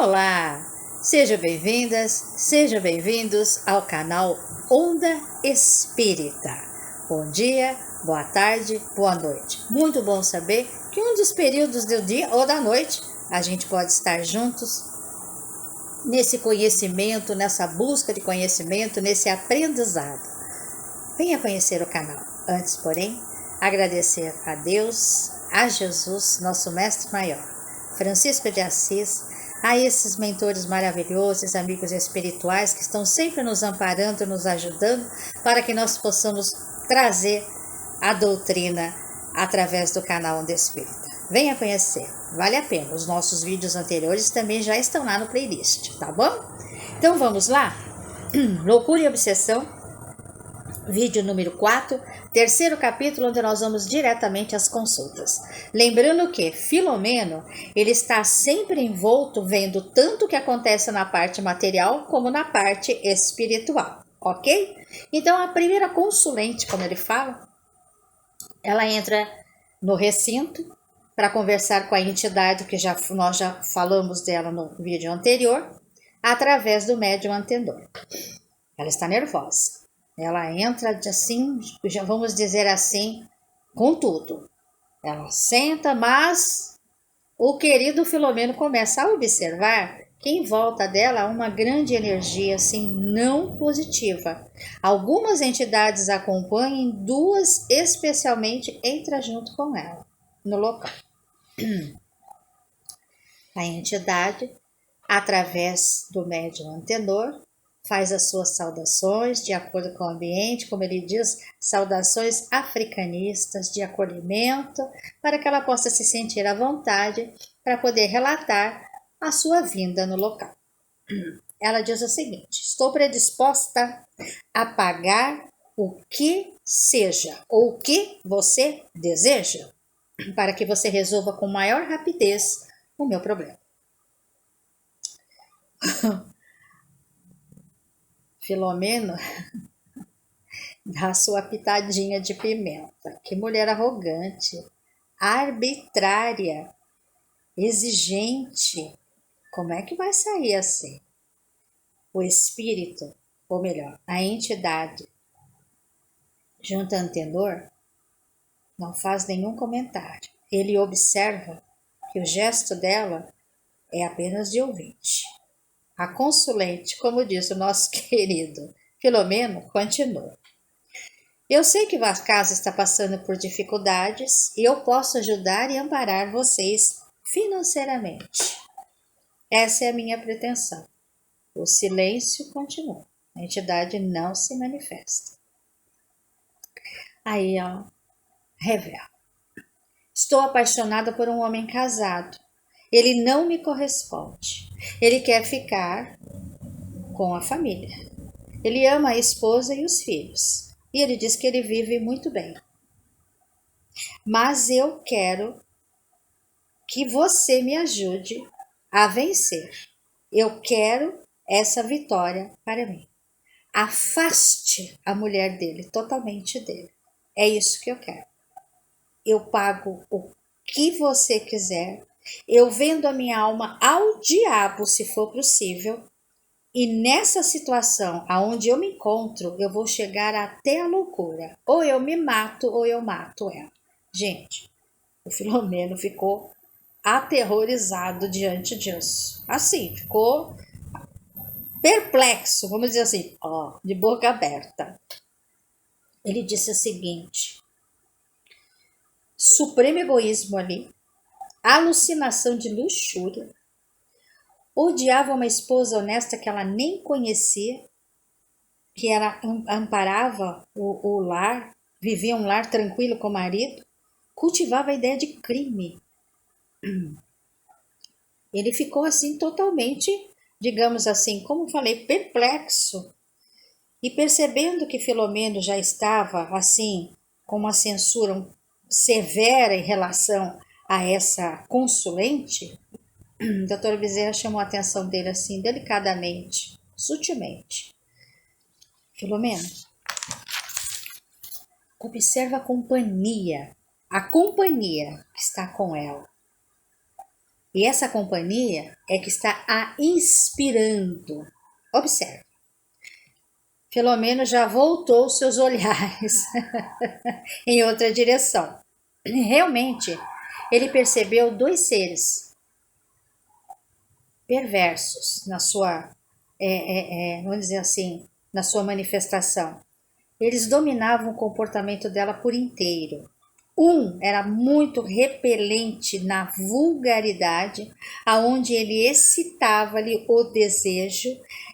Olá, sejam bem-vindas, sejam bem-vindos ao canal Onda Espírita. Bom dia, boa tarde, boa noite. Muito bom saber que um dos períodos do dia ou da noite a gente pode estar juntos nesse conhecimento, nessa busca de conhecimento, nesse aprendizado. Venha conhecer o canal. Antes, porém, agradecer a Deus, a Jesus, nosso Mestre Maior, Francisco de Assis, a esses mentores maravilhosos, amigos espirituais que estão sempre nos amparando, nos ajudando para que nós possamos trazer a doutrina através do canal Onda Espírita. Venha conhecer, vale a pena. Os nossos vídeos anteriores também já estão lá no playlist, tá bom? Então vamos lá? Loucura e Obsessão, vídeo número 4, terceiro capítulo, onde nós vamos diretamente às consultas. Lembrando que Filomeno, ele está sempre envolto vendo tanto o que acontece na parte material como na parte espiritual, ok? Então a primeira consulente, como ele fala, ela entra no recinto para conversar com a entidade que nós já falamos dela no vídeo anterior, através do médium antendor. Ela está nervosa. Ela entra assim, já vamos dizer assim, com tudo. Ela senta, mas o querido Filomeno começa a observar que em volta dela há uma grande energia assim não positiva. Algumas entidades acompanham, duas especialmente entram junto com ela no local. A entidade, através do médium antendor, faz as suas saudações de acordo com o ambiente, como ele diz, saudações africanistas de acolhimento, para que ela possa se sentir à vontade para poder relatar a sua vinda no local. Ela diz o seguinte: estou predisposta a pagar o que seja ou o que você deseja, para que você resolva com maior rapidez o meu problema. Filomeno dá sua pitadinha de pimenta. Que mulher arrogante, arbitrária, exigente. Como é que vai sair assim? O espírito, ou melhor, a entidade junto ao antendor não faz nenhum comentário. Ele observa que o gesto dela é apenas de ouvinte. A consulente, como diz o nosso querido Filomeno, continua. Eu sei que a casa está passando por dificuldades e eu posso ajudar e amparar vocês financeiramente. Essa é a minha pretensão. O silêncio continua. A entidade não se manifesta. Aí ela revela. Estou apaixonada por um homem casado. Ele não me corresponde. Ele quer ficar com a família. Ele ama a esposa e os filhos. E ele diz que ele vive muito bem. Mas eu quero que você me ajude a vencer. Eu quero essa vitória para mim. Afaste a mulher dele, totalmente dele. É isso que eu quero. Eu pago o que você quiser. Eu vendo a minha alma ao diabo, se for possível. E nessa situação aonde eu me encontro, eu vou chegar até a loucura. Ou eu me mato, ou eu mato ela. Gente, o Filomeno ficou aterrorizado diante disso. Assim, ficou perplexo, vamos dizer assim, ó, de boca aberta. Ele disse o seguinte: supremo egoísmo ali, alucinação de luxúria, odiava uma esposa honesta que ela nem conhecia, que ela amparava o lar, vivia um lar tranquilo com o marido, cultivava a ideia de crime. Ele ficou assim totalmente, digamos assim, como falei, perplexo. E percebendo que Filomeno já estava assim, com uma censura severa em relação a essa consulente, o doutor Bezerra chamou a atenção dele assim, delicadamente, sutilmente. Filomeno, observa a companhia que está com ela. E essa companhia é que está a inspirando. Observe. Filomeno já voltou seus olhares em outra direção. Realmente, ele percebeu dois seres perversos na sua, vamos dizer assim, na sua manifestação. Eles dominavam o comportamento dela por inteiro. Um era muito repelente na vulgaridade, aonde ele excitava-lhe o desejo,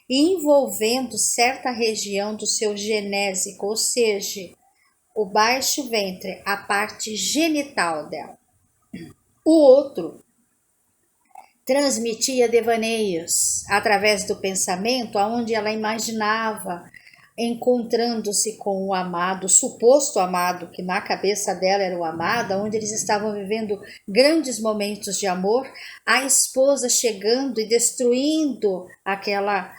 envolvendo certa região do seu genésico, ou seja, o baixo ventre, a parte genital dela. O outro transmitia devaneios através do pensamento, aonde ela imaginava encontrando-se com o amado, o suposto amado, que na cabeça dela era o amado, onde eles estavam vivendo grandes momentos de amor, a esposa chegando e destruindo aquela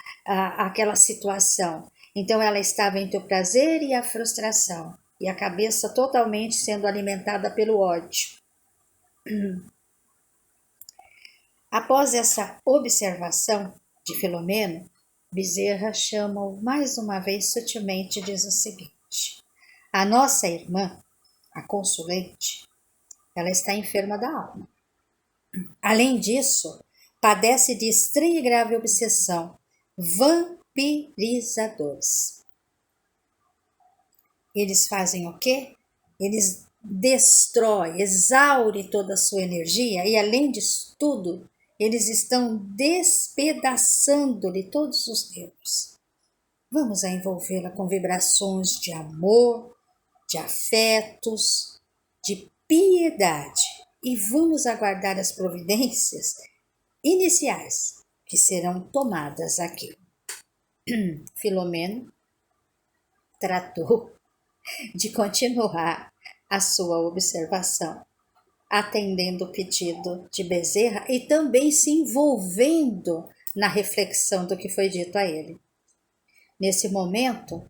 situação. Então ela estava entre o prazer e a frustração, e a cabeça totalmente sendo alimentada pelo ódio. Após essa observação de Filomeno, Bezerra chama-o mais uma vez sutilmente e diz o seguinte: a nossa irmã, a consulente, ela está enferma da alma. Além disso, padece de estranha e grave obsessão, vampirizadores. Eles fazem o quê? Eles destroem, exaurem toda a sua energia e, além disso tudo, eles estão despedaçando-lhe todos os nervos. Vamos envolvê-la com vibrações de amor, de afetos, de piedade e vamos aguardar as providências iniciais que serão tomadas aqui. Filomeno tratou de continuar a sua observação, atendendo o pedido de Bezerra e também se envolvendo na reflexão do que foi dito a ele. Nesse momento,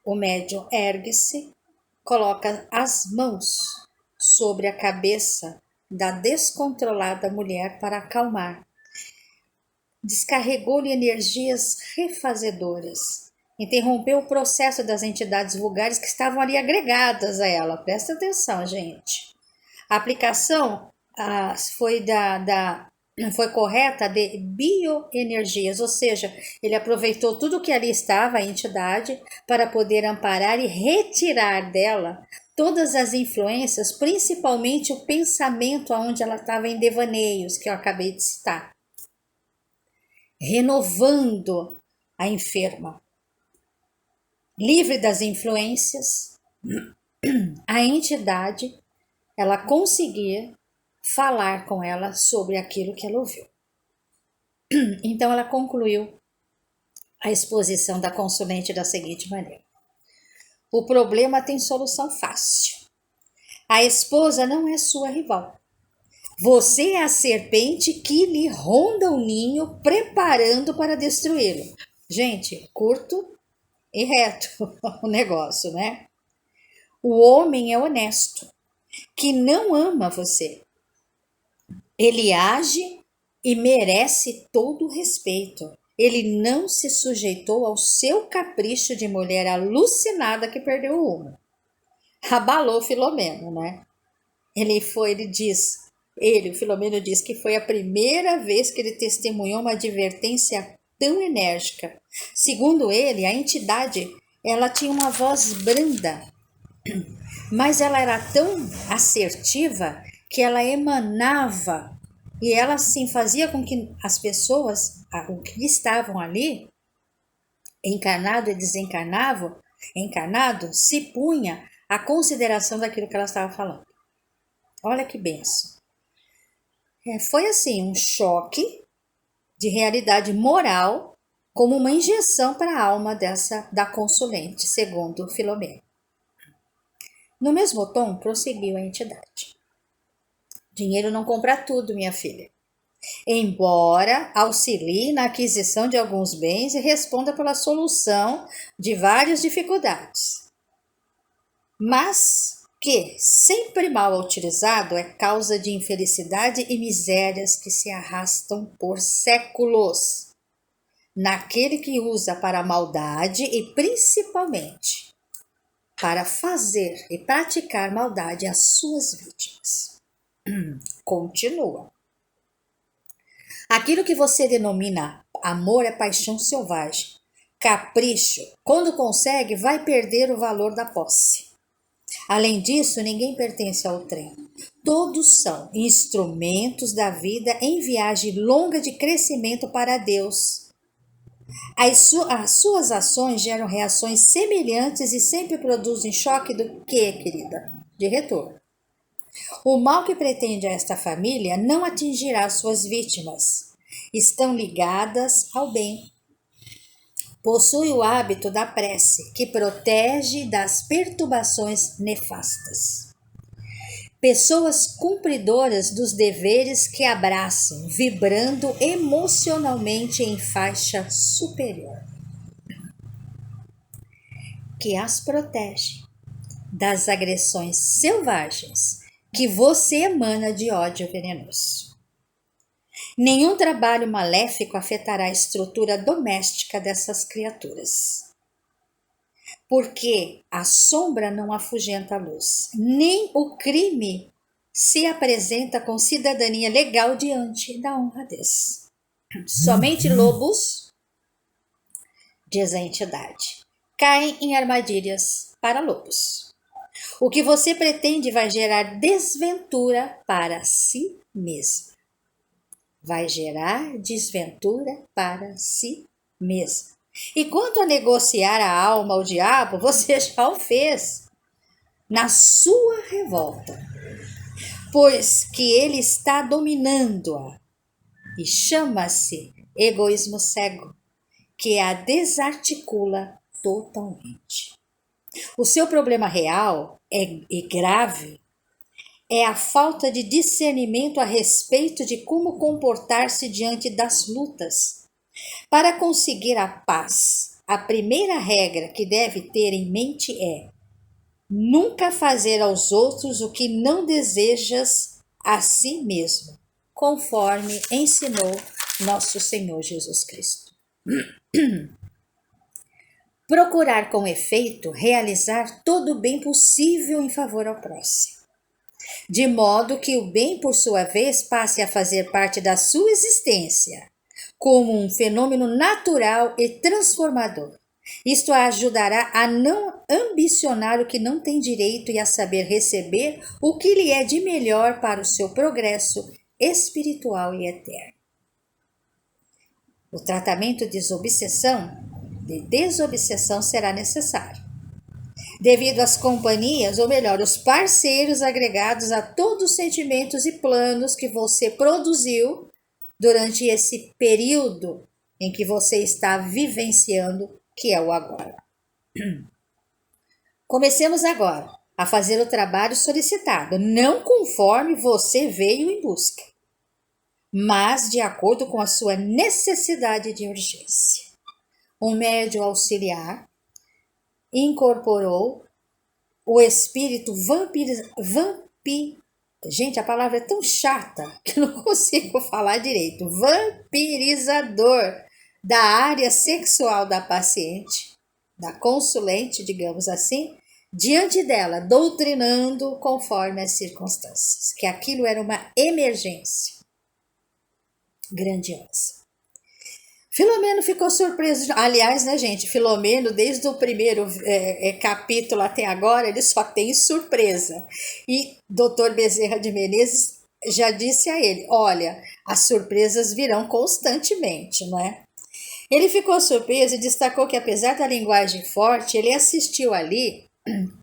o médium ergue-se, coloca as mãos sobre a cabeça da descontrolada mulher para acalmar. Descarregou-lhe energias refazedoras. Interrompeu o processo das entidades vulgares que estavam ali agregadas a ela. Presta atenção, gente. A aplicação foi foi correta de bioenergias, ou seja, ele aproveitou tudo que ali estava, a entidade, para poder amparar e retirar dela todas as influências, principalmente o pensamento onde ela estava em devaneios, que eu acabei de citar. Renovando a enferma. Livre das influências, a entidade, ela conseguia falar com ela sobre aquilo que ela ouviu. Então ela concluiu a exposição da consulente da seguinte maneira: o problema tem solução fácil. A esposa não é sua rival. Você é a serpente que lhe ronda o ninho, preparando para destruí-lo. Gente, curto e reto o negócio, né? O homem é honesto, que não ama você. Ele age e merece todo o respeito. Ele não se sujeitou ao seu capricho de mulher alucinada que perdeu o rumo. Abalou Filomeno, né? O Filomeno diz que foi a primeira vez que ele testemunhou uma advertência tão enérgica. Segundo ele, a entidade, ela tinha uma voz branda, mas ela era tão assertiva que ela emanava e ela assim fazia com que as pessoas, o que estavam ali, encarnado e desencarnado, se punha a consideração daquilo que ela estava falando. Olha que benção. Foi assim um choque de realidade moral, como uma injeção para a alma da consulente, segundo Filomeno. No mesmo tom, prosseguiu a entidade. Dinheiro não compra tudo, minha filha. Embora auxilie na aquisição de alguns bens e responda pela solução de várias dificuldades. Mas que, sempre mal utilizado, é causa de infelicidade e misérias que se arrastam por séculos naquele que usa para a maldade e principalmente para fazer e praticar maldade às suas vítimas. Continua. Aquilo que você denomina amor é paixão selvagem. Capricho, quando consegue, vai perder o valor da posse. Além disso, ninguém pertence ao trem. Todos são instrumentos da vida em viagem longa de crescimento para Deus. As suas ações geram reações semelhantes e sempre produzem choque do que, querida? De retorno. O mal que pretende a esta família não atingirá suas vítimas. Estão ligadas ao bem. Possui o hábito da prece, que protege das perturbações nefastas. Pessoas cumpridoras dos deveres que abraçam, vibrando emocionalmente em faixa superior. Que as protege das agressões selvagens que você emana de ódio venenoso. Nenhum trabalho maléfico afetará a estrutura doméstica dessas criaturas. Porque a sombra não afugenta a luz, nem o crime se apresenta com cidadania legal diante da honradez. Somente lobos, diz a entidade, caem em armadilhas para lobos. O que você pretende vai gerar desventura para si mesmo. Vai gerar desventura para si mesmo. E quanto a negociar a alma ao diabo, você já o fez na sua revolta, pois que ele está dominando-a e chama-se egoísmo cego, que a desarticula totalmente. O seu problema real e grave é a falta de discernimento a respeito de como comportar-se diante das lutas. Para conseguir a paz, a primeira regra que deve ter em mente é nunca fazer aos outros o que não desejas a si mesmo, conforme ensinou nosso Senhor Jesus Cristo. Procurar com efeito realizar todo o bem possível em favor ao próximo, de modo que o bem, por sua vez, passe a fazer parte da sua existência, como um fenômeno natural e transformador. Isto a ajudará a não ambicionar o que não tem direito e a saber receber o que lhe é de melhor para o seu progresso espiritual e eterno. O tratamento de desobsessão será necessário, devido às companhias, ou melhor, os parceiros agregados a todos os sentimentos e planos que você produziu durante esse período em que você está vivenciando, que é o agora. Comecemos agora a fazer o trabalho solicitado, não conforme você veio em busca, mas de acordo com a sua necessidade de urgência. Um médium auxiliar incorporou o espírito gente, a palavra é tão chata que eu não consigo falar direito. Vampirizador da área sexual da paciente, da consulente, digamos assim, diante dela, doutrinando conforme as circunstâncias, que aquilo era uma emergência grandiosa. Filomeno ficou surpreso. Aliás, né, gente, Filomeno, desde o primeiro capítulo até agora, ele só tem surpresa. E Dr. Bezerra de Menezes já disse a ele, olha, as surpresas virão constantemente, não é? Ele ficou surpreso e destacou que, apesar da linguagem forte, ele assistiu ali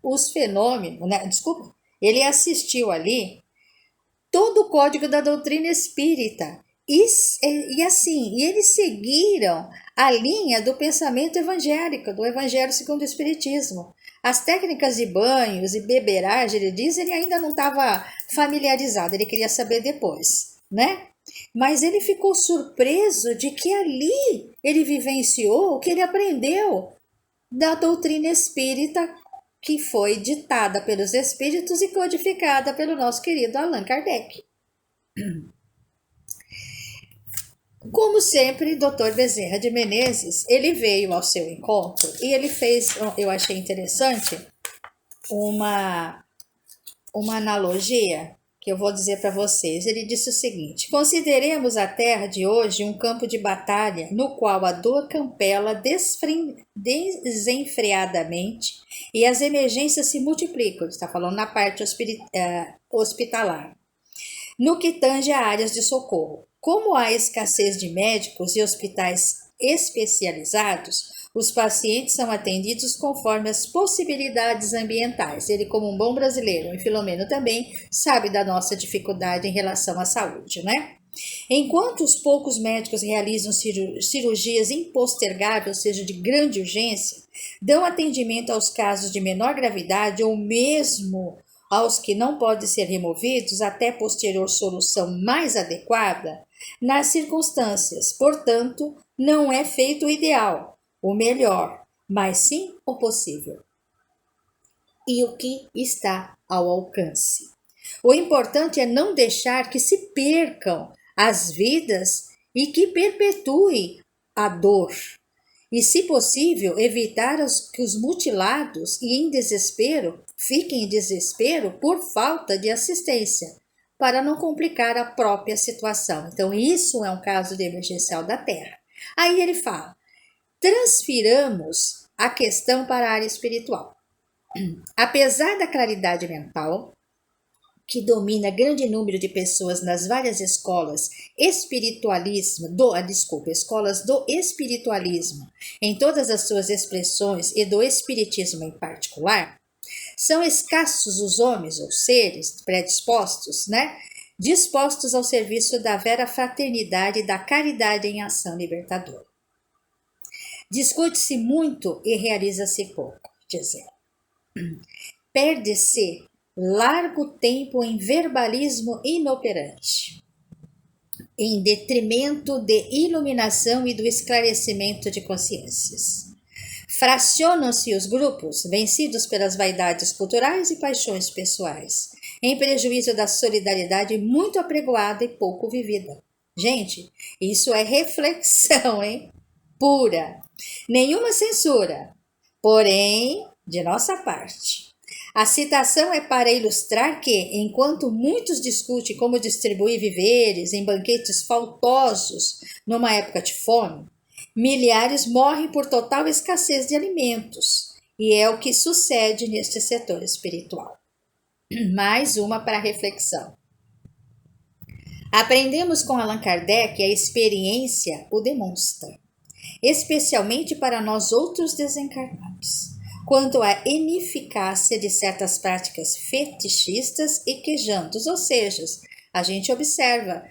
os fenômenos, né? Desculpa, ele assistiu ali todo o código da doutrina espírita. E eles seguiram a linha do pensamento evangélico, do Evangelho segundo o Espiritismo. As técnicas de banhos e beberagem, ele diz, ele ainda não estava familiarizado, ele queria saber depois, né? Mas ele ficou surpreso de que ali ele vivenciou o que ele aprendeu da doutrina espírita que foi ditada pelos espíritos e codificada pelo nosso querido Allan Kardec. Como sempre, Dr. Bezerra de Menezes, ele veio ao seu encontro e ele fez, eu achei interessante, uma analogia que eu vou dizer para vocês. Ele disse o seguinte: consideremos a Terra de hoje um campo de batalha no qual a dor campela desenfreadamente e as emergências se multiplicam. Ele está falando na parte hospitalar. No que tange a áreas de socorro, como há escassez de médicos e hospitais especializados, os pacientes são atendidos conforme as possibilidades ambientais. Ele, como um bom brasileiro, e Filomeno também, sabe da nossa dificuldade em relação à saúde, né? Enquanto os poucos médicos realizam cirurgias impostergáveis, ou seja, de grande urgência, dão atendimento aos casos de menor gravidade ou mesmo aos que não podem ser removidos até posterior solução mais adequada, nas circunstâncias, portanto, não é feito o ideal, o melhor, mas sim o possível e o que está ao alcance. O importante é não deixar que se percam as vidas e que perpetue a dor. E, se possível, evitar que os mutilados e em desespero fiquem em desespero por falta de assistência, para não complicar a própria situação. Então, isso é um caso de emergencial da Terra. Aí ele fala: transfiramos a questão para a área espiritual. Apesar da claridade mental, que domina grande número de pessoas nas várias escolas escolas do espiritualismo, em todas as suas expressões e do espiritismo em particular, são escassos os homens ou seres predispostos, dispostos ao serviço da vera fraternidade e da caridade em ação libertadora. Discute-se muito e realiza-se pouco, dizendo. Perde-se largo tempo em verbalismo inoperante, em detrimento de iluminação e do esclarecimento de consciências. Fracionam-se os grupos, vencidos pelas vaidades culturais e paixões pessoais, em prejuízo da solidariedade muito apregoada e pouco vivida. Gente, isso é reflexão, hein? Pura. Nenhuma censura, porém, de nossa parte. A citação é para ilustrar que, enquanto muitos discutem como distribuir víveres em banquetes faltosos numa época de fome, milhares morrem por total escassez de alimentos, e é o que sucede neste setor espiritual. Mais uma para reflexão. Aprendemos com Allan Kardec, a experiência o demonstra, especialmente para nós outros desencarnados, quanto à ineficácia de certas práticas fetichistas e quejantos, ou seja, a gente observa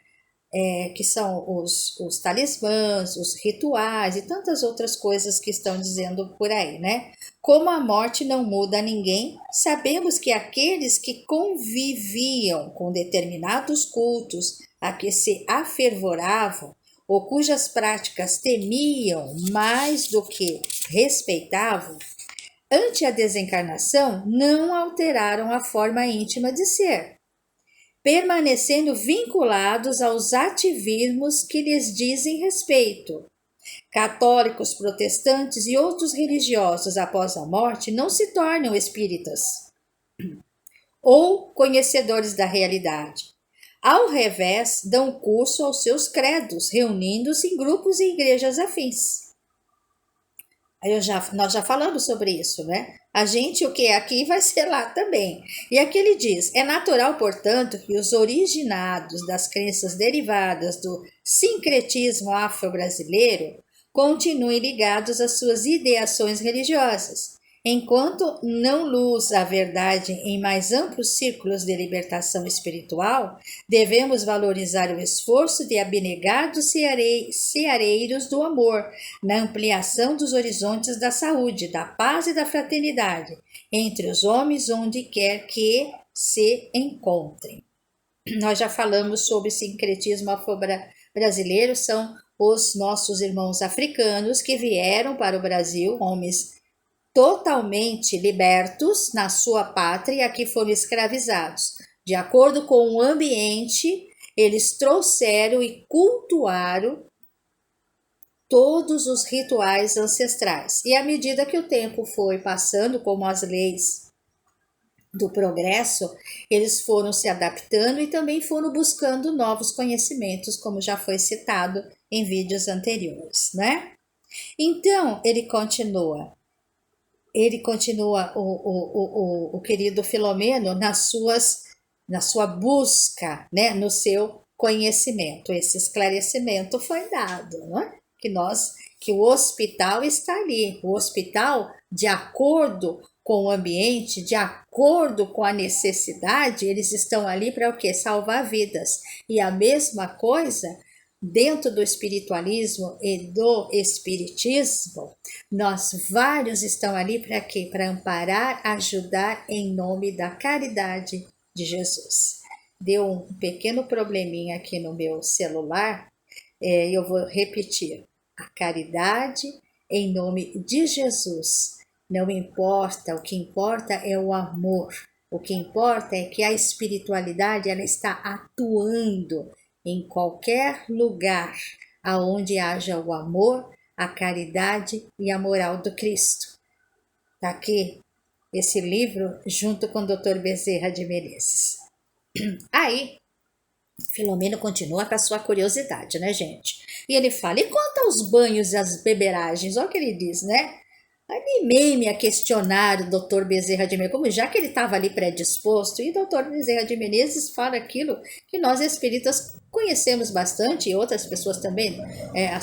que são os talismãs, os rituais e tantas outras coisas que estão dizendo por aí, né? Como a morte não muda a ninguém, sabemos que aqueles que conviviam com determinados cultos a que se afervoravam ou cujas práticas temiam mais do que respeitavam, ante a desencarnação não alteraram a forma íntima de ser, permanecendo vinculados aos ativismos que lhes dizem respeito. Católicos, protestantes e outros religiosos após a morte não se tornam espíritas ou conhecedores da realidade. Ao revés, dão curso aos seus credos, reunindo-se em grupos e igrejas afins. Nós já falamos sobre isso, né? A gente, o que é aqui, vai ser lá também. E aqui ele diz: é natural, portanto, que os originados das crenças derivadas do sincretismo afro-brasileiro continuem ligados às suas ideações religiosas, enquanto não luz a verdade em mais amplos círculos de libertação espiritual, devemos valorizar o esforço de abnegados ceareiros do amor, na ampliação dos horizontes da saúde, da paz e da fraternidade, entre os homens onde quer que se encontrem. Nós já falamos sobre sincretismo afro-brasileiro, são os nossos irmãos africanos que vieram para o Brasil, homens totalmente libertos na sua pátria que foram escravizados. De acordo com o ambiente, eles trouxeram e cultuaram todos os rituais ancestrais. E à medida que o tempo foi passando, como as leis do progresso, eles foram se adaptando e também foram buscando novos conhecimentos, como já foi citado em vídeos anteriores, né? Então, ele continua o querido Filomeno na sua busca, né, no seu conhecimento. Esse esclarecimento foi dado, né? Que o hospital está ali. O hospital, de acordo com o ambiente, de acordo com a necessidade, eles estão ali para o quê? Salvar vidas. E a mesma coisa dentro do espiritualismo e do espiritismo, nós vários estão ali para quê? Para amparar, ajudar em nome da caridade de Jesus. Deu um pequeno probleminha aqui no meu celular, eu vou repetir. A caridade em nome de Jesus. Não importa, o que importa é o amor. O que importa é que a espiritualidade ela está atuando em qualquer lugar aonde haja o amor, a caridade e a moral do Cristo. Está aqui esse livro junto com o Dr. Bezerra de Menezes. Aí, Filomeno continua com a sua curiosidade, né, gente? E ele fala, e quanto aos banhos e às beberagens? Olha o que ele diz, né? Animei-me a questionar o Dr. Bezerra de Menezes, como já que ele estava ali predisposto, e o Dr. Bezerra de Menezes fala aquilo que nós espíritas conhecemos bastante, e outras pessoas também,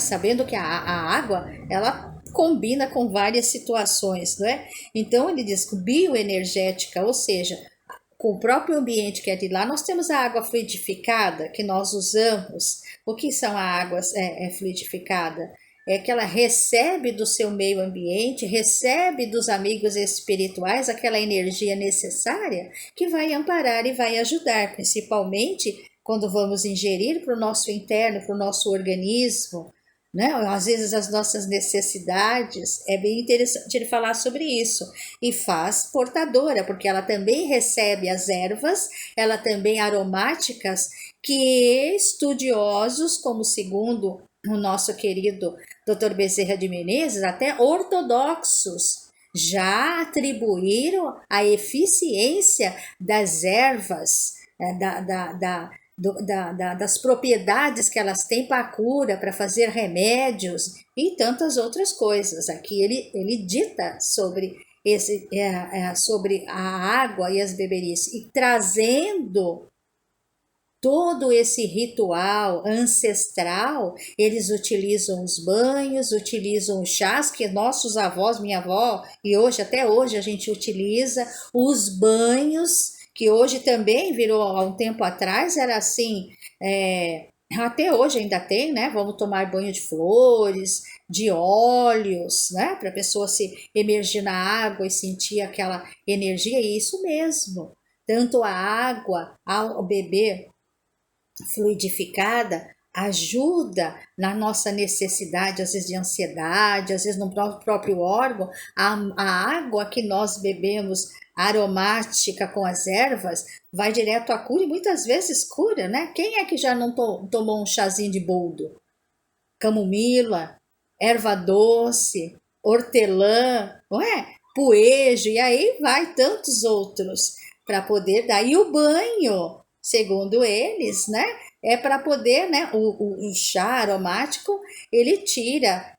sabendo que a água, ela combina com várias situações, não é? Então ele diz que bioenergética, ou seja, com o próprio ambiente que é de lá, nós temos a água fluidificada que nós usamos. O que são a água fluidificada? É que ela recebe do seu meio ambiente, recebe dos amigos espirituais aquela energia necessária que vai amparar e vai ajudar, principalmente quando vamos ingerir para o nosso interno, para o nosso organismo, né? Às vezes as nossas necessidades, é bem interessante ele falar sobre isso, e faz portadora, porque ela também recebe as ervas, ela também aromáticas, que estudiosos, como segundo o nosso querido Dr. Bezerra de Menezes, até ortodoxos, já atribuíram a eficiência das ervas, das propriedades que elas têm para a cura, para fazer remédios e tantas outras coisas. Aqui ele dita sobre, sobre a água e as beberices, e trazendo todo esse ritual ancestral. Eles utilizam os banhos, utilizam os chás que nossos avós, minha avó, e hoje, até hoje a gente utiliza os banhos, que hoje também virou, há um tempo atrás, era assim, até hoje ainda tem, né? Vamos tomar banho de flores, de óleos, né? Para a pessoa se emergir na água e sentir aquela energia, e isso mesmo. Tanto a água, ao beber fluidificada, ajuda na nossa necessidade, às vezes de ansiedade, às vezes no próprio órgão. A água que nós bebemos aromática com as ervas vai direto à cura, e muitas vezes cura, né? Quem é que já não tomou um chazinho de boldo? Camomila, erva doce, hortelã, não é? Poejo, e aí vai tantos outros para poder dar. E o banho, segundo eles, né? É para poder, né? O chá aromático, ele tira,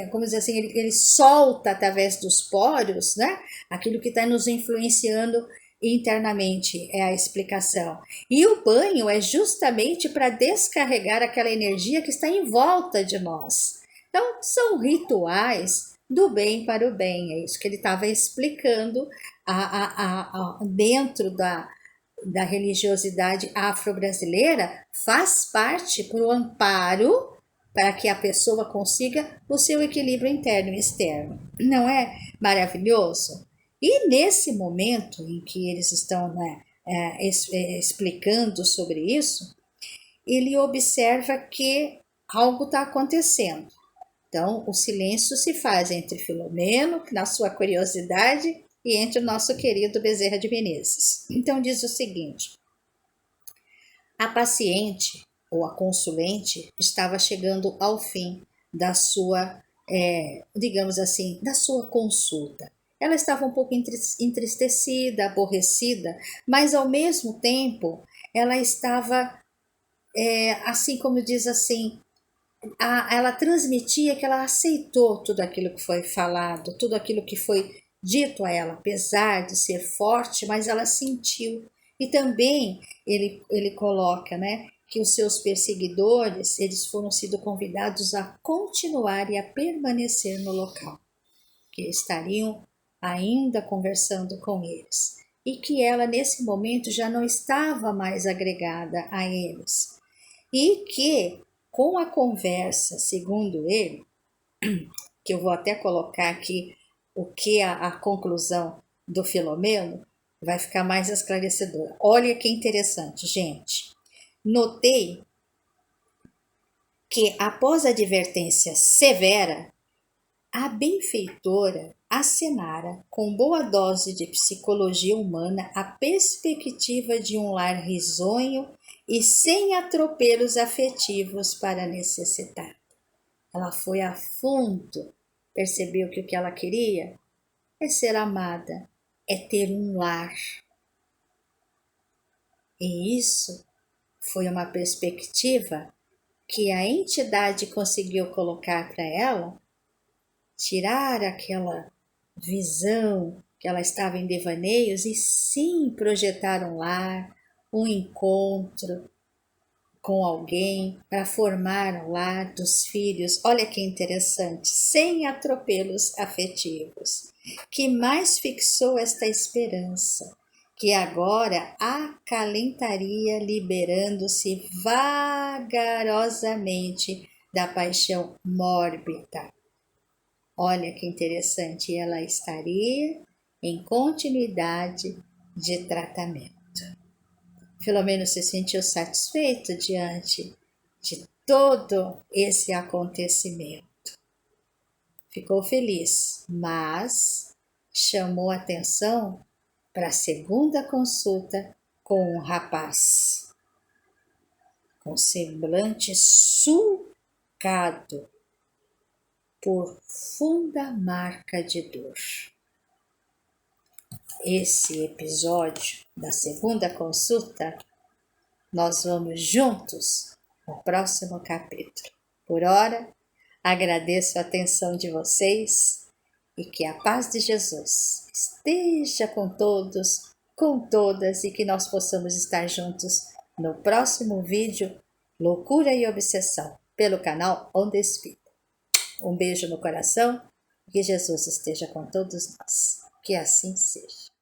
como dizer assim, ele solta através dos poros, né? Aquilo que está nos influenciando internamente, é a explicação. E o banho é justamente para descarregar aquela energia que está em volta de nós. Então, são rituais do bem para o bem, é isso que ele estava explicando dentro da religiosidade afro-brasileira. Faz parte para o amparo, para que a pessoa consiga o seu equilíbrio interno e externo. Não é maravilhoso? E nesse momento em que eles estão, né, explicando sobre isso, ele observa que algo está acontecendo. Então, o silêncio se faz entre Filomeno, na sua curiosidade, e entre o nosso querido Bezerra de Menezes. Então, diz o seguinte: a paciente, ou a consulente, estava chegando ao fim da sua, digamos assim, da sua consulta. Ela estava um pouco entristecida, aborrecida, mas ao mesmo tempo ela estava, assim como diz assim, ela transmitia que ela aceitou tudo aquilo que foi falado, tudo aquilo que foi dito a ela, apesar de ser forte, mas ela sentiu. E também ele coloca, né, que os seus perseguidores, eles foram sido convidados a continuar e a permanecer no local, que estariam ainda conversando com eles. E que ela, nesse momento, já não estava mais agregada a eles. E que, com a conversa, segundo ele, que eu vou até colocar aqui o que a conclusão do Filomeno, vai ficar mais esclarecedora. Olha que interessante, gente. Notei que, após a advertência severa, a benfeitora acenara, com boa dose de psicologia humana, a perspectiva de um lar risonho e sem atropelos afetivos para necessitar. Ela foi a fundo, percebeu que o que ela queria é ser amada, é ter um lar. E isso foi uma perspectiva que a entidade conseguiu colocar para ela, tirar aquela visão que ela estava em devaneios e sim projetar um lar, um encontro com alguém para formar o lar dos filhos. Olha que interessante, sem atropelos afetivos. Que mais fixou esta esperança, que agora acalentaria, liberando-se vagarosamente da paixão mórbida. Olha que interessante, ela estaria em continuidade de tratamento. Filomeno se sentiu satisfeito diante de todo esse acontecimento. Ficou feliz, mas chamou atenção para a segunda consulta com um rapaz, com semblante sulcado por funda marca de dor. Esse episódio da segunda consulta, nós vamos juntos no próximo capítulo. Por hora, agradeço a atenção de vocês e que a paz de Jesus esteja com todos, com todas, e que nós possamos estar juntos no próximo vídeo Loucura e Obsessão, pelo canal Onda Espírita. Um beijo no coração, que Jesus esteja com todos nós. Que assim seja.